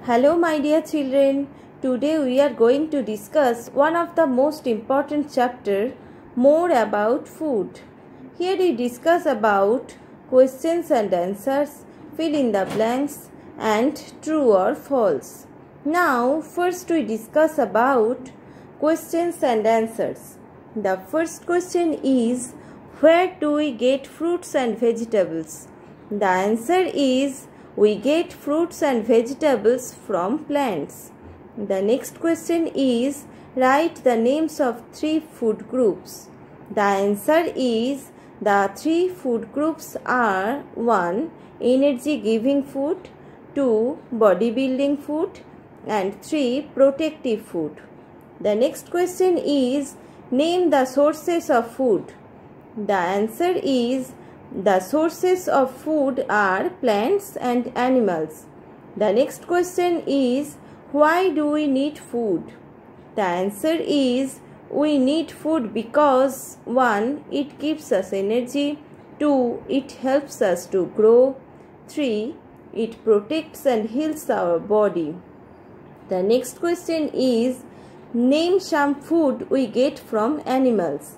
Hello my dear children, today we are going to discuss one of the most important chapter, more about food. Here we discuss about questions and answers, fill in the blanks and true or false. Now first we discuss about questions and answers. The first question is, where do we get fruits and vegetables? The answer is, we get fruits and vegetables from plants. The next question is, write the names of 3 food groups. The answer is, the 3 food groups are 1. Energy giving food, 2. Bodybuilding food, and 3. Protective food. The next question is, name the sources of food. The answer is, the sources of food are plants and animals. The next question is, why do we need food? The answer is, we need food because 1. It gives us energy, 2. It helps us to grow, 3. It protects and heals our body. The next question is, name some food we get from animals.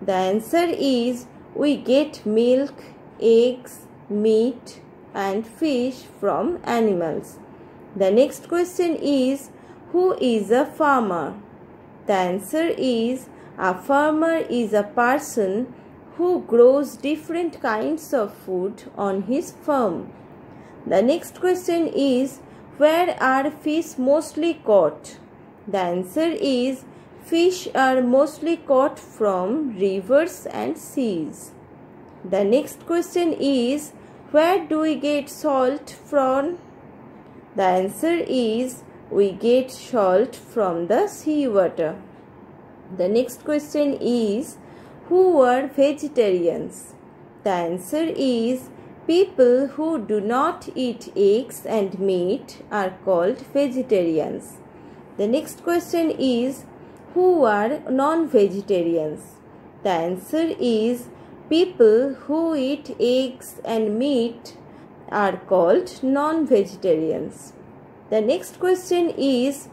The answer is, we get milk, eggs, meat and fish from animals. The next question is, who is a farmer? The answer is, a farmer is a person who grows different kinds of food on his farm. The next question is, where are fish mostly caught? The answer is, fish are mostly caught from rivers and seas. The next question is, where do we get salt from? The answer is, we get salt from the seawater. The next question is, who are vegetarians? The answer is, people who do not eat eggs and meat are called vegetarians. The next question is, who are non-vegetarians? The answer is, people who eat eggs and meat are called non-vegetarians. The next question is,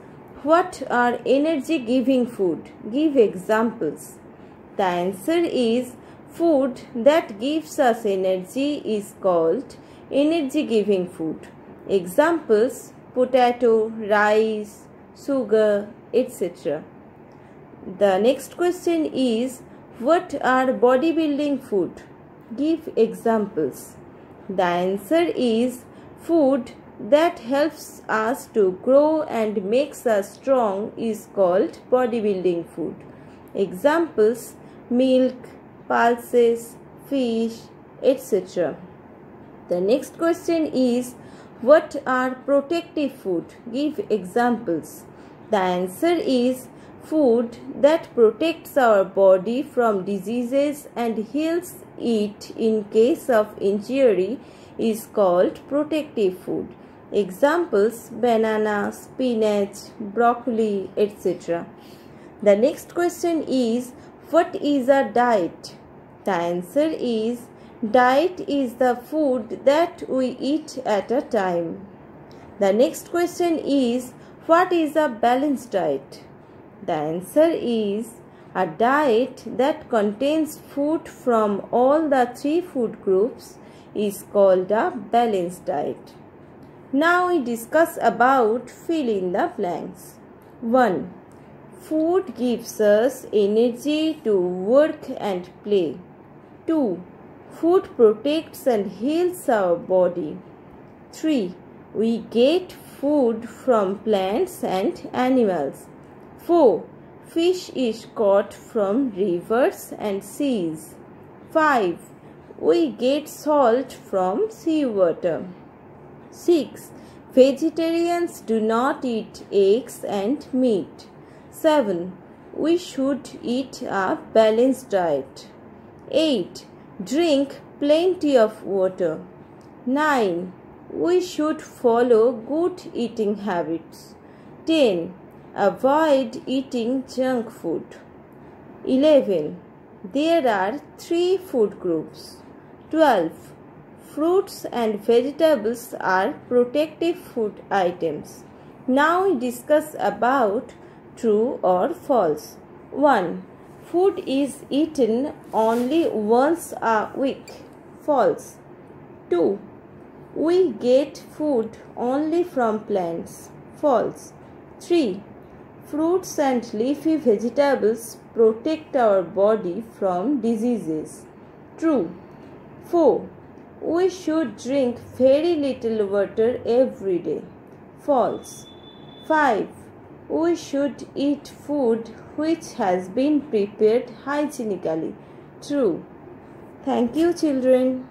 what are energy-giving food? Give examples. The answer is, food that gives us energy is called energy-giving food. Examples, potato, rice, sugar, etc. The next question is, what are bodybuilding food? Give examples. The answer is, food that helps us to grow and makes us strong is called bodybuilding food. Examples, milk, pulses, fish, etc. The next question is, what are protective food? Give examples. The answer is, food that protects our body from diseases and heals it in case of injury is called protective food. Examples, banana, spinach, broccoli, etc. The next question is, what is a diet? The answer is, diet is the food that we eat at a time. The next question is, what is a balanced diet? The answer is, a diet that contains food from all the 3 food groups is called a balanced diet. Now we discuss about fill in the blanks. 1. Food gives us energy to work and play. 2. Food protects and heals our body. 3. We get food from plants and animals. 4. Fish is caught from rivers and seas. 5. We get salt from seawater. 6. Vegetarians do not eat eggs and meat. 7. We should eat a balanced diet. 8. Drink plenty of water. 9. We should follow good eating habits. 10. Avoid eating junk food. 11. There are 3 food groups. 12. fruits and vegetables are protective food items. Now we discuss about true or false. 1. Food is eaten only once a week. False. 2. We get food only from plants. False. 3. Fruits and leafy vegetables protect our body from diseases. True. 4. We should drink very little water every day. False. 5. We should eat food which has been prepared hygienically. True. Thank you, children.